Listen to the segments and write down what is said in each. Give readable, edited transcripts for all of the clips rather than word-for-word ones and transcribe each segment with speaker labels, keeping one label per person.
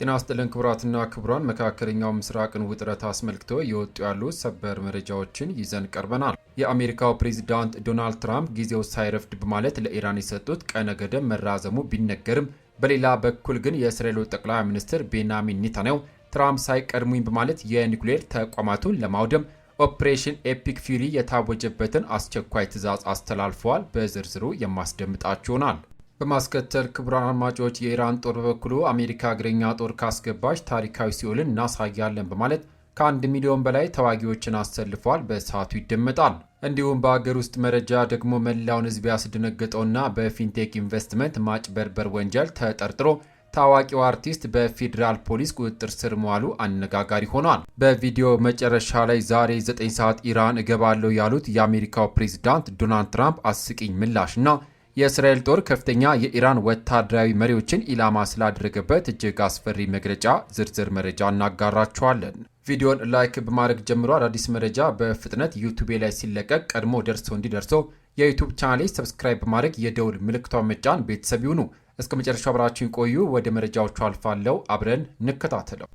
Speaker 1: ጤና ይስጥልን ክቡራትና ክቡራን፣ መካከለኛው ምስራቅን ውጥረት አስመልክቶ የወጡ ያሉ ሰበር መረጃዎችን ይዘን ቀርበናል። የአሜሪካው ፕሬዝዳንት ዶናልድ ትራምፕ ጊዜው ሳይረፍድ በማለት ለኢራን የሰጡት ቀነ ገደብ መራዘሙ ቢነገርም በሌላ በኩል ግን የእስራኤሉ ጠቅላይ ሚኒስትር ቤንያሚን ኔታንያሁ ትራምፕ ሳይቀድሙኝ በማለት የኒውክሌር ተቋማቱን ለማውደም ኦፕሬሽን ኤፒክ ፊውሪ የታወጀበትን አስቸኳይ ትዕዛዝ አስተላልፈዋል። በዝርዝሩ የማስደምጣችሁ ይሆናል። በማስከተል ክቡራን አድማጮች የኢራን ጦር በበኩሉ አሜሪካ እግረኛ ጦር ካስገባች ታሪካዊ ሲኦልን እናሳያለን በማለት ከ1 ሚሊዮን በላይ ተዋጊዎችን አሰልፏል። በሰዓቱ ይደመጣል። እንዲሁም በአገር ውስጥ መረጃ ደግሞ መላውን ሕዝብ ያስደነገጠውና በፊንቴክ ኢንቨስትመንት ማጭበርበር ወንጀል ተጠርጥሮ ታዋቂው አርቲስት በፌዴራል ፖሊስ ቁጥጥር ስር መዋሉ አነጋጋሪ ሆኗል። በቪዲዮ መጨረሻ ላይ ዛሬ 9 ሰዓት ኢራን እገባለሁ ያሉት የአሜሪካው ፕሬዝዳንት ዶናልድ ትራምፕ አስቂኝ ምላሽና የእስራኤል ጦር ከፍተኛ የኢራን ወታደራዊ መሪዎችን ኢላማ ስላደረገበት እጅግ አስፈሪ መግለጫ ዝርዝር መረጃ እናጋራችኋለን። ቪዲዮን ላይክ በማድረግ ጀምሮ አዳዲስ መረጃ በፍጥነት ዩቲዩብ ላይ ሲለቀቅ ቀድሞ እንዲደርሰው የዩቲዩብ ቻናሌ ሰብስክራይብ በማድረግ የደውል ምልክቷን መጫን ቤተሰብ ይሁኑ። እስከ መጨረሻው አብራችሁን ቆዩ። ወደ መረጃዎቹ አልፋለሁ። አብረን እንከታተለው።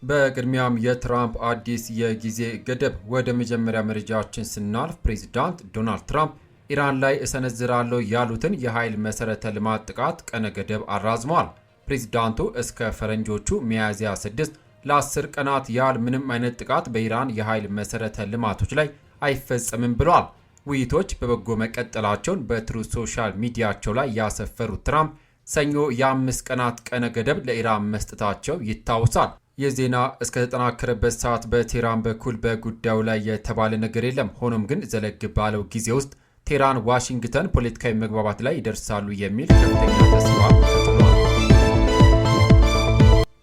Speaker 1: በቅድሚያም የትራምፕ አዲስ የጊዜ ገደብ። ወደ መጀመሪያ መረጃችን ስናልፍ ፕሬዝዳንት ዶናልድ ትራምፕ ኢራን ላይ እሰነዝራለሁ ያሉትን የኃይል መሰረተ ልማት ጥቃት ቀነ ገደብ አራዝመዋል። ፕሬዝዳንቱ እስከ ፈረንጆቹ ሚያዝያ 6 ለ10 ቀናት ያህል ምንም አይነት ጥቃት በኢራን የኃይል መሰረተ ልማቶች ላይ አይፈጸምም ብለዋል። ውይይቶች በበጎ መቀጠላቸውን በትሩዝ ሶሻል ሚዲያቸው ላይ ያሰፈሩት ትራምፕ ሰኞ የ5 ቀናት ቀነ ገደብ ለኢራን መስጠታቸው ይታወሳል። የዜና እስከተጠናከረበት ሰዓት በቴህራን በኩል በጉዳዩ ላይ የተባለ ነገር የለም። ሆኖም ግን ዘለግ ባለው ጊዜ ውስጥ ቴህራን ዋሽንግተን ፖለቲካዊ መግባባት ላይ ይደርሳሉ የሚል ከፍተኛ ተስፋ ተጥሏል።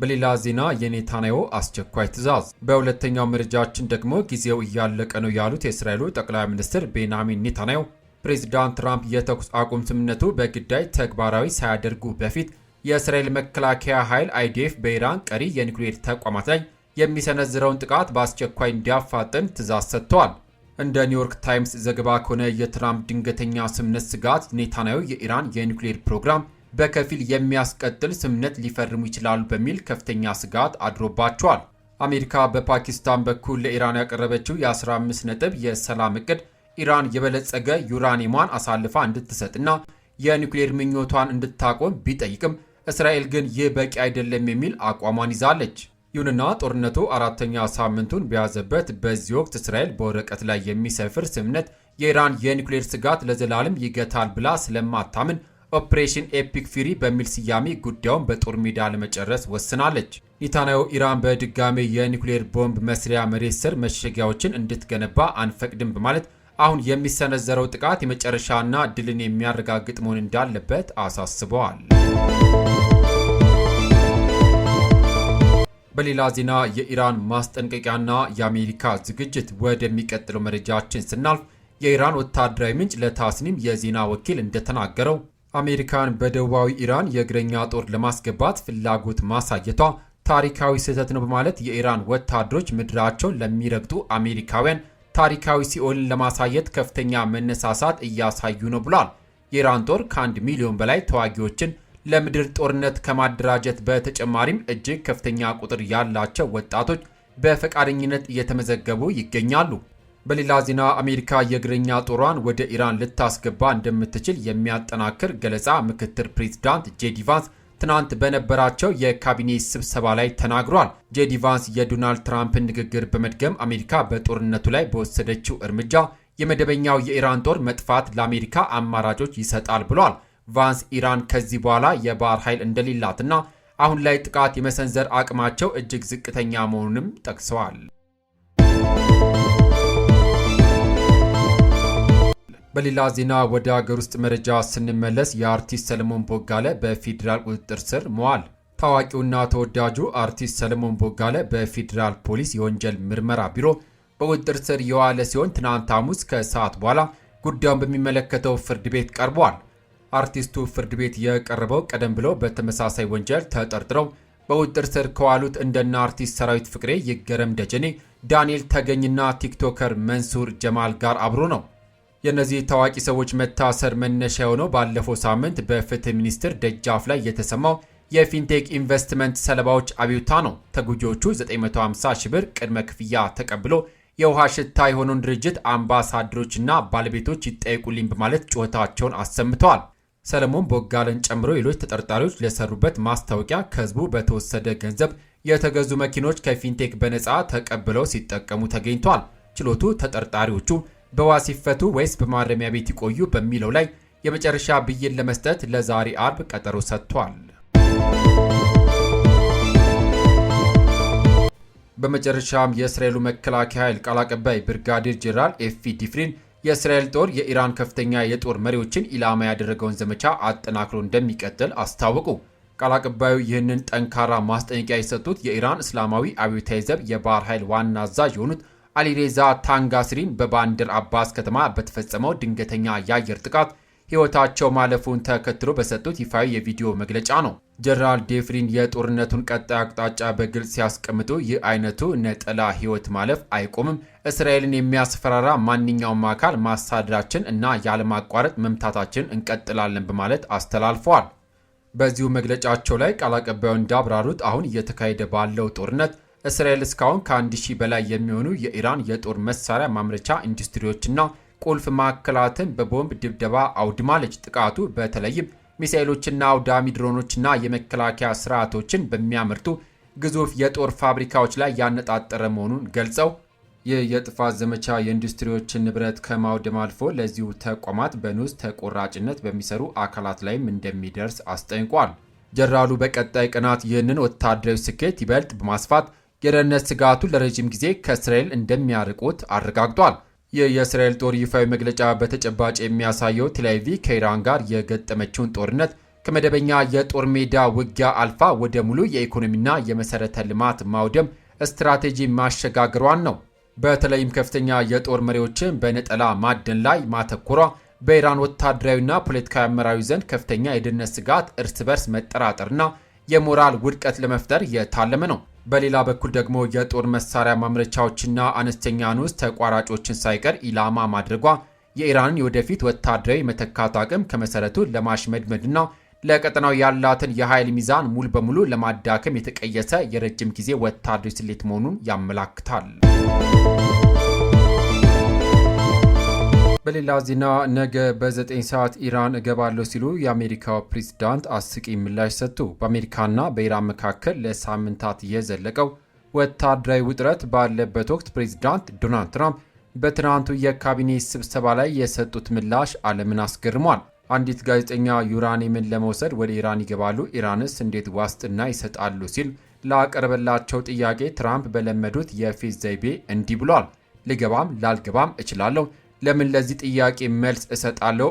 Speaker 1: በሌላ ዜና የኔታንያሁ አስቸኳይ ትዕዛዝ። በሁለተኛው መረጃችን ደግሞ ጊዜው እያለቀ ነው ያሉት የእስራኤሉ ጠቅላይ ሚኒስትር ቤንያሚን ኔታንያሁ ፕሬዝዳንት ትራምፕ የተኩስ አቁም ስምምነቱ በግዳይ ተግባራዊ ሳያደርጉ በፊት የእስራኤል መከላከያ ኃይል አይዲኤፍ በኢራን ቀሪ የኒውክሌር ተቋማት ላይ የሚሰነዝረውን ጥቃት በአስቸኳይ እንዲያፋጥን ትዕዛዝ ሰጥተዋል። እንደ ኒውዮርክ ታይምስ ዘገባ ከሆነ የትራምፕ ድንገተኛ ስምምነት ስጋት ኔታንያሁ የኢራን የኒውክሌር ፕሮግራም በከፊል የሚያስቀጥል ስምምነት ሊፈርሙ ይችላሉ በሚል ከፍተኛ ስጋት አድሮባቸዋል። አሜሪካ በፓኪስታን በኩል ለኢራን ያቀረበችው የ15 ነጥብ የሰላም እቅድ ኢራን የበለጸገ ዩራኒየሟን አሳልፋ እንድትሰጥና የኒውክሌር ምኞቷን እንድታቆም ቢጠይቅም እስራኤል ግን ይህ በቂ አይደለም የሚል አቋሟን ይዛለች። ይሁንና ጦርነቱ 4ኛ ሳምንቱን በያዘበት በዚህ ወቅት እስራኤል በወረቀት ላይ የሚሰፍር ስምምነት የኢራን የኒውክሌር ስጋት ለዘላለም ይገታል ብላ ስለማታምን ኦፕሬሽን ኤፒክ ፊውሪ በሚል ስያሜ ጉዳዩን በጦር ሜዳ ለመጨረስ ወስናለች። ኔታንያሁ ኢራን በድጋሜ የኒውክሌር ቦምብ መስሪያ መሬት ስር መሸጊያዎችን እንድትገነባ አንፈቅድም በማለት አሁን የሚሰነዘረው ጥቃት የመጨረሻና ድልን የሚያረጋግጥ መሆን እንዳለበት አሳስበዋል። በሌላ ዜና የኢራን ማስጠንቀቂያና የአሜሪካ ዝግጅት ወደሚቀጥለው መረጃችን ስናልፍ የኢራን ወታደራዊ ምንጭ ለታስኒም የዜና ወኪል እንደተናገረው አሜሪካን በደቡባዊ ኢራን የእግረኛ ጦር ለማስገባት ፍላጎት ማሳየቷ ታሪካዊ ስህተት ነው በማለት የኢራን ወታደሮች ምድራቸውን ለሚረግጡ አሜሪካውያን ታሪካዊ ሲኦልን ለማሳየት ከፍተኛ መነሳሳት እያሳዩ ነው ብሏል። የኢራን ጦር ከ1 ሚሊዮን በላይ ተዋጊዎችን ለምድር ጦርነት ከማደራጀት በተጨማሪም እጅግ ከፍተኛ ቁጥር ያላቸው ወጣቶች በፈቃደኝነት እየተመዘገቡ ይገኛሉ። በሌላ ዜና አሜሪካ የእግረኛ ጦሯን ወደ ኢራን ልታስገባ እንደምትችል የሚያጠናክር ገለጻ ምክትል ፕሬዝዳንት ጄዲ ቫንስ ትናንት በነበራቸው የካቢኔ ስብሰባ ላይ ተናግሯል። ጄዲ ቫንስ የዶናልድ ትራምፕን ንግግር በመድገም አሜሪካ በጦርነቱ ላይ በወሰደችው እርምጃ የመደበኛው የኢራን ጦር መጥፋት ለአሜሪካ አማራጮች ይሰጣል ብሏል። ቫንስ ኢራን ከዚህ በኋላ የባህር ኃይል እንደሌላትና አሁን ላይ ጥቃት የመሰንዘር አቅማቸው እጅግ ዝቅተኛ መሆኑንም ጠቅሰዋል። በሌላ ዜና ወደ ሀገር ውስጥ መረጃ ስንመለስ የአርቲስት ሰለሞን ቦጋለ በፌዴራል ቁጥጥር ስር መዋል። ታዋቂውና ተወዳጁ አርቲስት ሰለሞን ቦጋለ በፌዴራል ፖሊስ የወንጀል ምርመራ ቢሮ በቁጥጥር ስር የዋለ ሲሆን ትናንት ሐሙስ ከሰዓት በኋላ ጉዳዩን በሚመለከተው ፍርድ ቤት ቀርቧል። አርቲስቱ ፍርድ ቤት የቀረበው ቀደም ብሎ በተመሳሳይ ወንጀል ተጠርጥረው በቁጥጥር ስር ከዋሉት እንደነ አርቲስት ሰራዊት ፍቅሬ፣ ይገረም ደጀኔ፣ ዳንኤል ተገኝና ቲክቶከር መንሱር ጀማል ጋር አብሮ ነው። የእነዚህ ታዋቂ ሰዎች መታሰር መነሻ የሆነው ባለፈው ሳምንት በፍትህ ሚኒስቴር ደጃፍ ላይ የተሰማው የፊንቴክ ኢንቨስትመንት ሰለባዎች አብዮታ ነው። ተጎጂዎቹ 950 ሺህ ብር ቅድመ ክፍያ ተቀብሎ የውሃ ሽታ የሆነውን ድርጅት አምባሳደሮችና ባለቤቶች ይጠየቁልኝ በማለት ጩኸታቸውን አሰምተዋል። ሰለሞን ቦጋለን ጨምሮ ሌሎች ተጠርጣሪዎች ለሰሩበት ማስታወቂያ ከህዝቡ በተወሰደ ገንዘብ የተገዙ መኪኖች ከፊንቴክ በነፃ ተቀብለው ሲጠቀሙ ተገኝቷል። ችሎቱ ተጠርጣሪዎቹ በዋስ ይፈቱ ወይስ በማረሚያ ቤት ይቆዩ በሚለው ላይ የመጨረሻ ብይን ለመስጠት ለዛሬ አርብ ቀጠሮ ሰጥቷል። በመጨረሻም የእስራኤሉ መከላከያ ኃይል ቃል አቀባይ ብርጋዴር ጄኔራል ኤፊ ዲፍሪን የእስራኤል ጦር የኢራን ከፍተኛ የጦር መሪዎችን ኢላማ ያደረገውን ዘመቻ አጠናክሮ እንደሚቀጥል አስታወቁ። ቃል አቀባዩ ይህንን ጠንካራ ማስጠንቀቂያ የሰጡት የኢራን እስላማዊ አብዮታዊ ዘብ የባህር ኃይል ዋና አዛዥ የሆኑት አሊሬዛ ታንጋስሪን በባንደር አባስ ከተማ በተፈጸመው ድንገተኛ የአየር ጥቃት ሕይወታቸው ማለፉን ተከትሎ በሰጡት ይፋዊ የቪዲዮ መግለጫ ነው። ጀነራል ዴፍሪን የጦርነቱን ቀጣይ አቅጣጫ በግልጽ ሲያስቀምጡ ይህ አይነቱ ነጠላ ሕይወት ማለፍ አይቆምም፣ እስራኤልን የሚያስፈራራ ማንኛውም አካል ማሳደዳችን እና ያለማቋረጥ መምታታችን እንቀጥላለን በማለት አስተላልፈዋል። በዚሁ መግለጫቸው ላይ ቃል አቀባዩ እንዳብራሩት አሁን እየተካሄደ ባለው ጦርነት እስራኤል እስካሁን ከ1000 በላይ የሚሆኑ የኢራን የጦር መሳሪያ ማምረቻ ኢንዱስትሪዎችና ቁልፍ ማዕከላትን በቦምብ ድብደባ አውድማለች። ጥቃቱ በተለይም ሚሳኤሎችና አውዳሚ ድሮኖችና የመከላከያ ስርዓቶችን በሚያመርቱ ግዙፍ የጦር ፋብሪካዎች ላይ ያነጣጠረ መሆኑን ገልጸው ይህ የጥፋት ዘመቻ የኢንዱስትሪዎችን ንብረት ከማውደም አልፎ ለዚሁ ተቋማት በንዑስ ተቆራጭነት በሚሰሩ አካላት ላይም እንደሚደርስ አስጠንቋል። ጀነራሉ በቀጣይ ቀናት ይህንን ወታደራዊ ስኬት ይበልጥ በማስፋት የደህንነት ስጋቱን ለረጅም ጊዜ ከእስራኤል እንደሚያርቁት አረጋግጧል። ይህ የእስራኤል ጦር ይፋዊ መግለጫ በተጨባጭ የሚያሳየው ቴል አቪቭ ከኢራን ጋር የገጠመችውን ጦርነት ከመደበኛ የጦር ሜዳ ውጊያ አልፋ ወደ ሙሉ የኢኮኖሚና የመሠረተ ልማት ማውደም ስትራቴጂ ማሸጋገሯን ነው። በተለይም ከፍተኛ የጦር መሪዎችን በነጠላ ማደን ላይ ማተኮሯ በኢራን ወታደራዊና ፖለቲካዊ አመራዊ ዘንድ ከፍተኛ የደህንነት ስጋት፣ እርስ በርስ መጠራጠርና የሞራል ውድቀት ለመፍጠር የታለመ ነው። በሌላ በኩል ደግሞ የጦር መሳሪያ ማምረቻዎችና አነስተኛ ንዑስ ተቋራጮችን ሳይቀር ኢላማ ማድረጓ የኢራንን የወደፊት ወታደራዊ መተካት አቅም ከመሰረቱ ለማሽመድመድና ለቀጠናው ያላትን የኃይል ሚዛን ሙሉ በሙሉ ለማዳከም የተቀየሰ የረጅም ጊዜ ወታደራዊ ስሌት መሆኑን ያመላክታል። በሌላ ዜና ነገ በ9 ሰዓት ኢራን እገባለሁ ሲሉ የአሜሪካው ፕሬዝዳንት አስቂኝ ምላሽ ሰጡ። በአሜሪካና በኢራን መካከል ለሳምንታት የዘለቀው ወታደራዊ ውጥረት ባለበት ወቅት ፕሬዝዳንት ዶናልድ ትራምፕ በትናንቱ የካቢኔ ስብሰባ ላይ የሰጡት ምላሽ ዓለምን አስገርሟል። አንዲት ጋዜጠኛ ዩራኒየምን ለመውሰድ ወደ ኢራን ይገባሉ፣ ኢራንስ እንዴት ዋስትና ይሰጣሉ ሲል ላቀረበላቸው ጥያቄ ትራምፕ በለመዱት የፌዝ ዘይቤ እንዲህ ብሏል። ልገባም ላልገባም እችላለሁ። ለምን ለዚህ ጥያቄ መልስ እሰጣለሁ?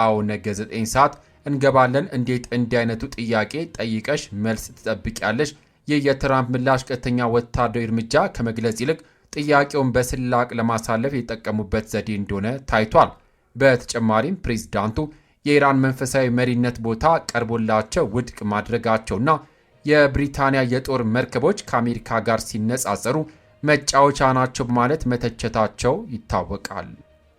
Speaker 1: አዎ ነገ 9 ሰዓት እንገባለን። እንዴት እንዲህ አይነቱ ጥያቄ ጠይቀሽ መልስ ትጠብቂያለሽ? ይህ የትራምፕ ምላሽ ቀጥተኛ ወታደራዊ እርምጃ ከመግለጽ ይልቅ ጥያቄውን በስላቅ ለማሳለፍ የጠቀሙበት ዘዴ እንደሆነ ታይቷል። በተጨማሪም ፕሬዝዳንቱ የኢራን መንፈሳዊ መሪነት ቦታ ቀርቦላቸው ውድቅ ማድረጋቸውና የብሪታንያ የጦር መርከቦች ከአሜሪካ ጋር ሲነጻጸሩ መጫወቻ ናቸው በማለት መተቸታቸው ይታወቃል።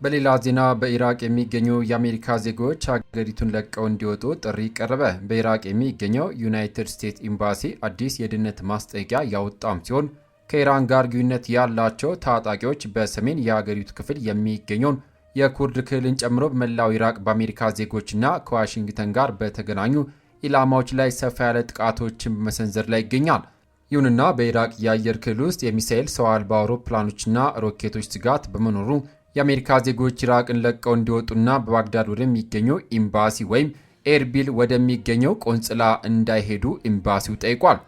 Speaker 1: በሌላ ዜና በኢራቅ የሚገኙ የአሜሪካ ዜጎች ሀገሪቱን ለቀው እንዲወጡ ጥሪ ቀረበ። በኢራቅ የሚገኘው ዩናይትድ ስቴትስ ኤምባሲ አዲስ የደህንነት ማስጠንቀቂያ ያወጣም ሲሆን ከኢራን ጋር ግንኙነት ያላቸው ታጣቂዎች በሰሜን የሀገሪቱ ክፍል የሚገኘውን የኩርድ ክልልን ጨምሮ በመላው ኢራቅ በአሜሪካ ዜጎችና ከዋሽንግተን ጋር በተገናኙ ኢላማዎች ላይ ሰፋ ያለ ጥቃቶችን በመሰንዘር ላይ ይገኛል። ይሁንና በኢራቅ የአየር ክልል ውስጥ የሚሳኤል ሰው አልባ አውሮፕላኖችና ሮኬቶች ስጋት በመኖሩ የአሜሪካ ዜጎች ኢራቅን ለቀው እንዲወጡና በባግዳድ ወደሚገኘው ኤምባሲ ወይም ኤርቢል ወደሚገኘው ቆንጽላ እንዳይሄዱ ኤምባሲው ጠይቋል።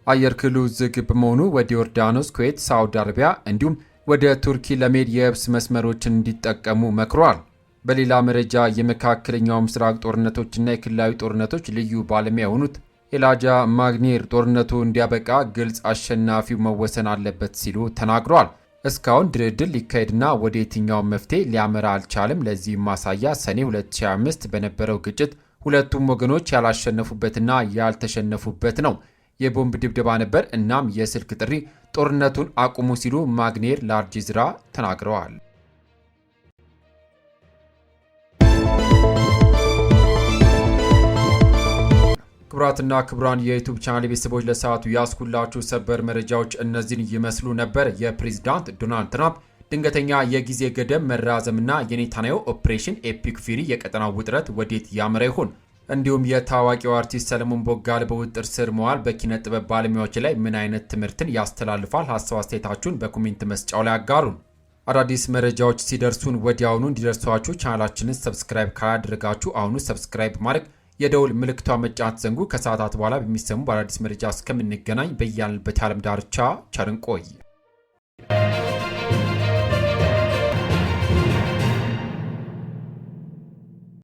Speaker 1: አየር ክልሉ ዝግ በመሆኑ ወደ ዮርዳኖስ፣ ኩዌት፣ ሳውዲ አረቢያ እንዲሁም ወደ ቱርኪ ለመሄድ የየብስ መስመሮችን እንዲጠቀሙ መክሯል። በሌላ መረጃ የመካከለኛው ምስራቅ ጦርነቶችና የክልላዊ ጦርነቶች ልዩ ባለሙያ የሆኑት ኤላጃ ማግኒር ጦርነቱ እንዲያበቃ ግልጽ አሸናፊው መወሰን አለበት ሲሉ ተናግረዋል። እስካሁን ድርድር ሊካሄድና ወደ የትኛው መፍትሄ ሊያመራ አልቻለም። ለዚህም ማሳያ ሰኔ 2025 በነበረው ግጭት ሁለቱም ወገኖች ያላሸነፉበትና ያልተሸነፉበት ነው። የቦምብ ድብደባ ነበር። እናም የስልክ ጥሪ ጦርነቱን አቁሙ ሲሉ ማግኔር ለአልጀዚራ ተናግረዋል። ክቡራትና ክቡራን የዩቲዩብ ቻናል ቤተሰቦች ለሰዓቱ ያስኩላችሁ ሰበር መረጃዎች እነዚህን ይመስሉ ነበር። የፕሬዝዳንት ዶናልድ ትራምፕ ድንገተኛ የጊዜ ገደብ መራዘምና የኔታንያሁ ኦፕሬሽን ኤፒክ ፊሪ የቀጠናው ውጥረት ወዴት ያመራ ይሆን? እንዲሁም የታዋቂው አርቲስት ሰለሞን ቦጋለ በቁጥጥር ስር መዋል በኪነ ጥበብ ባለሙያዎች ላይ ምን አይነት ትምህርትን ያስተላልፋል? ሀሳብ አስተያየታችሁን በኮሜንት መስጫው ላይ አጋሩን። አዳዲስ መረጃዎች ሲደርሱን ወዲያውኑ እንዲደርሷችሁ ቻናላችንን ሰብስክራይብ ካላደረጋችሁ አሁኑ ሰብስክራይብ ማድረግ የደውል ምልክቷ መጫን ዘንጉ። ከሰዓታት በኋላ በሚሰሙ በአዳዲስ መረጃ እስከምንገናኝ በያልንበት የዓለም ዳርቻ ቸር እንቆይ።